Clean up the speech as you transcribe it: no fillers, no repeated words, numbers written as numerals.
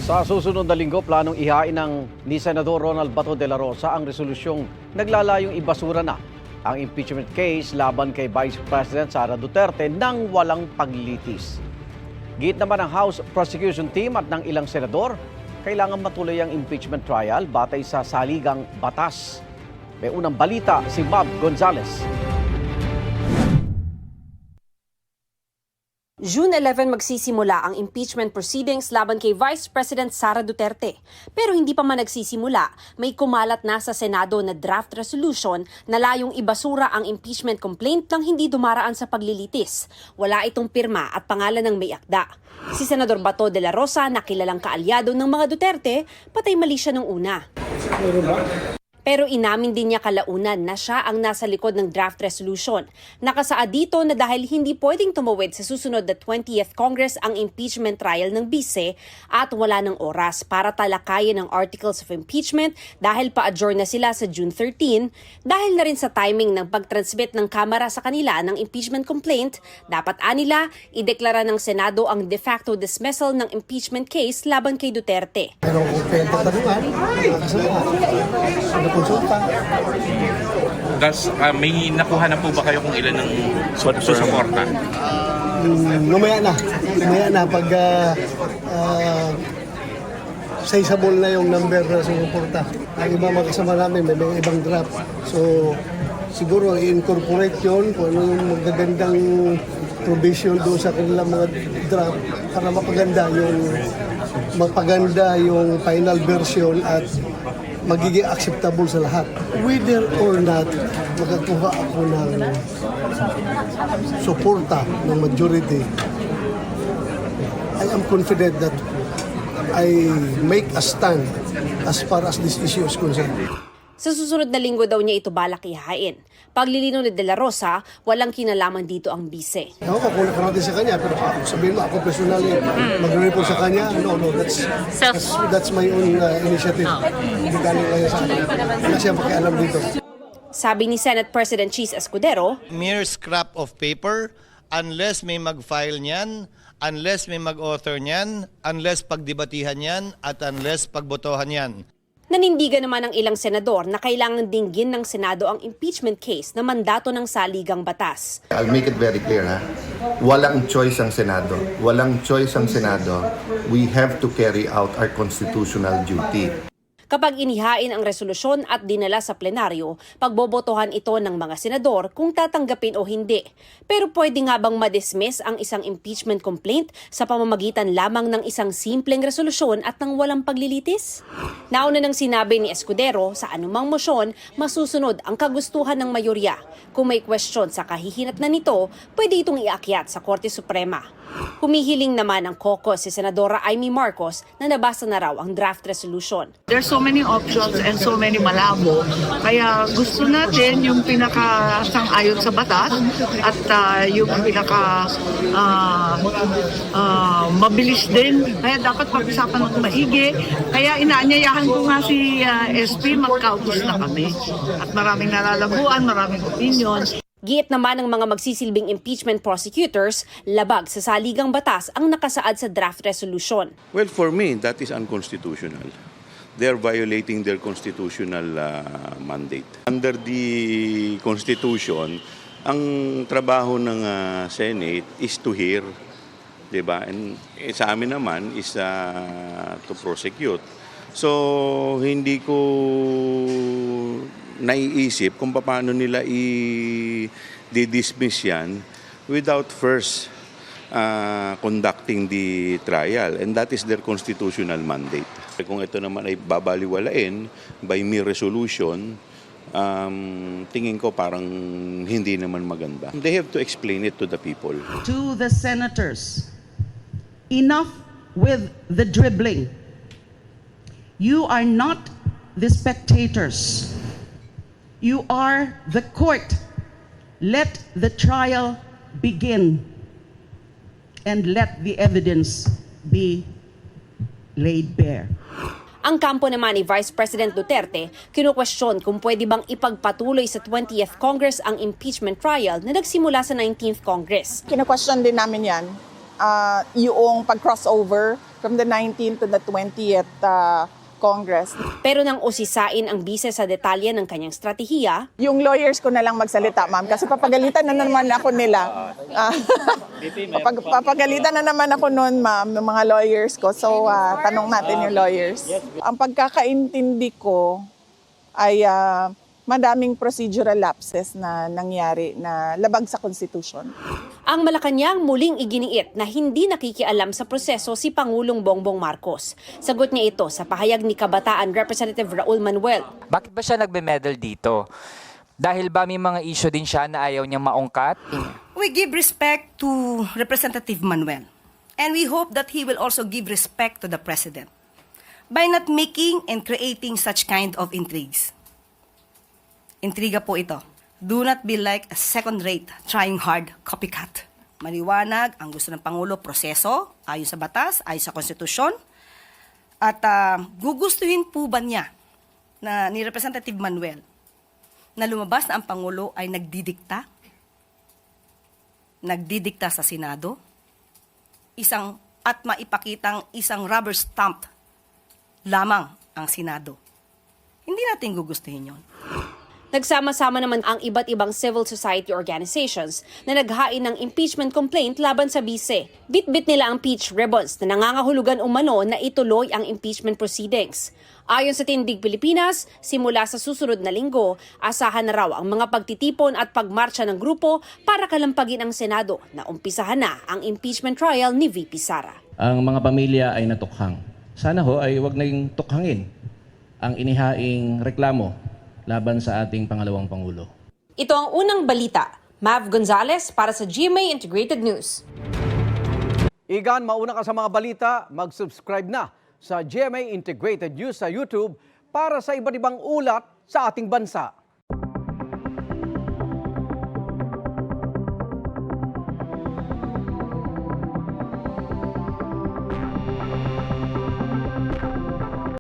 Sa susunod na linggo, planong ihain ni Senador Ronald Bato de la Rosa ang resolusyong naglalayong ibasura na ang impeachment case laban kay Vice President Sara Duterte nang walang paglitis. Git naman ng House Prosecution Team at ng ilang senador, kailangan matuloy ang impeachment trial batay sa saligang batas. May unang balita si Bob Gonzales. June 11 magsisimula ang impeachment proceedings laban kay Vice President Sara Duterte. Pero hindi pa man nagsisimula, may kumalat na sa Senado na draft resolution na layong ibasura ang impeachment complaint nang hindi dumaraan sa paglilitis. Wala itong pirma at pangalan ng may akda. Si Senador Bato de la Rosa na kilalang kaalyado ng mga Duterte, patay mali siya nung una. Pero inamin din niya kalaunan na siya ang nasa likod ng draft resolution. Nakasaad dito na dahil hindi pwedeng tumawid sa susunod na 20th Congress ang impeachment trial ng bise at wala ng oras para talakayin ang articles of impeachment dahil pa-adjourn na sila sa June 13, dahil na rin sa timing ng pag-transmit ng Kamara sa kanila ng impeachment complaint, dapat anila ideklara ng Senado ang de facto dismissal ng impeachment case laban kay Duterte. Pero kung tatanungan, konsulta. Gas, may nakuha na po ba kayo kung ilan ng susuporta? Mamaya na pag sizable na yung number na sumuporta. Ang iba mga kasama namin may mga ibang draft. So siguro i-incorporate yun kung ano yung magagandang provision doon sa kanilang mga draft para mapaganda yung final version at magiging acceptable sa lahat. Whether or not magkakuha ako ng suporta ng majority, I am confident that I make a stand as far as this issue is concerned. Sa susunod na linggo daw niya ito balak ihain. Paglilinaw ni De La Rosa, walang kinalaman dito ang bise. Ako, kukulit ka natin sa kanya, pero sabihin mo, ako personally, mag-report sa kanya, no, that's my own initiative. Hindi galing lang sa akin. Wala siya makialam dito. Sabi ni Senate President Cheese Escudero, mere scrap of paper, unless may mag-file niyan, unless may mag-author niyan, unless pagdebatihan niyan, at unless pagbotohan niyan. nanindigan naman ng ilang senador na kailangan dinggin ng Senado ang impeachment case na mandato ng saligang batas. I'll make it very clear, ha? Walang choice ang Senado. Walang choice ang Senado. We have to carry out our constitutional duty. Kapag inihain ang resolusyon at dinala sa plenaryo, pagbobotohan ito ng mga senador kung tatanggapin o hindi. Pero pwede nga bang madismiss ang isang impeachment complaint sa pamamagitan lamang ng isang simpleng resolusyon at ng walang paglilitis? Nauna nang sinabi ni Escudero, sa anumang mosyon, masusunod ang kagustuhan ng mayorya. Kung may question sa kahihinat na nito, pwede itong iakyat sa Korte Suprema. Humihiling naman ang caucus si Senadora Amy Marcos na nabasa na raw ang draft resolution. There's so many options and so many malabo. Kaya gusto natin yung pinaka-sang-ayon sa batas at yung pinaka mabilis din. Kaya dapat pag-usapan ng maigi. Kaya inaanyayahan ko nga si SP, magkautos na kami. At maraming nalalabuan, maraming opinions. Giit naman ng mga magsisilbing impeachment prosecutors, labag sa saligang batas ang nakasaad sa draft resolution. Well, for me, that is unconstitutional. They are violating their constitutional mandate. Under the Constitution, ang trabaho ng Senate is to hear, diba? And sa amin naman is to prosecute. So, hindi ko naiisip kung paano nila i-dismiss yan without first conducting the trial. And that is their constitutional mandate. Kung ito naman ay babaliwalain by mere resolution, tingin ko parang hindi naman maganda. They have to explain it to the people. To the senators, enough with the dribbling. You are not the spectators. You are the court. Let the trial begin and let the evidence be laid bare. Ang kampo naman ni Vice President Duterte, kinukwestiyon kung pwede bang ipagpatuloy sa 20th Congress ang impeachment trial na nagsimula sa 19th Congress. Kina-question din namin yan yung pag-crossover from the 19th to the 20th Congress. Pero nang usisain ang bise sa detalye ng kanyang stratehiya, Yung lawyers ko na lang magsalita, ma'am, kasi papagalitan na naman ako nila. Papagalitan na naman ako noon, ma'am, ng mga lawyers ko. So, tanong natin yung lawyers. Ang pagkakaintindi ko ay madaming procedural lapses na nangyari na labag sa Constitution. ang Malacanang muling iginiit na hindi nakikialam sa proseso si Pangulong Bongbong Marcos. Sagot niya ito sa pahayag ni Kabataan Representative Raul Manuel. Bakit ba siya nagme-medal dito? Dahil ba may mga issue din siya na ayaw niyang maungkat? We give respect to Representative Manuel. And we hope that he will also give respect to the President by not making and creating such kind of intrigues. Intriga po ito. Do not be like a second-rate, trying hard copycat. Maliwanag ang gusto ng Pangulo, proseso, ayon sa batas, ayon sa konstitusyon. At gugustuhin po ba niya na ni Representative Manuel na lumabas na ang Pangulo ay nagdidikta sa Senado, at maipakitang isang rubber stamp lamang ang Senado. Hindi natin gugustuhin yon. Nagsama-sama naman ang iba't ibang civil society organizations na naghain ng impeachment complaint laban sa bise. Bit-bit nila ang peach ribbons na nangangahulugan umano na ituloy ang impeachment proceedings. Ayon sa Tindig Pilipinas, simula sa susunod na linggo, asahan na raw ang mga pagtitipon at pagmarcha ng grupo para kalampagin ang Senado na umpisahan na ang impeachment trial ni VP Sara. Ang mga pamilya ay natukhang. Sana ho ay wag naging tukhangin ang inihaing reklamo laban sa ating pangalawang Pangulo. Ito ang unang balita. Mav Gonzalez para sa GMA Integrated News. Igan, mauna ka sa mga balita, mag-subscribe na sa GMA Integrated News sa YouTube para sa iba't ibang ulat sa ating bansa.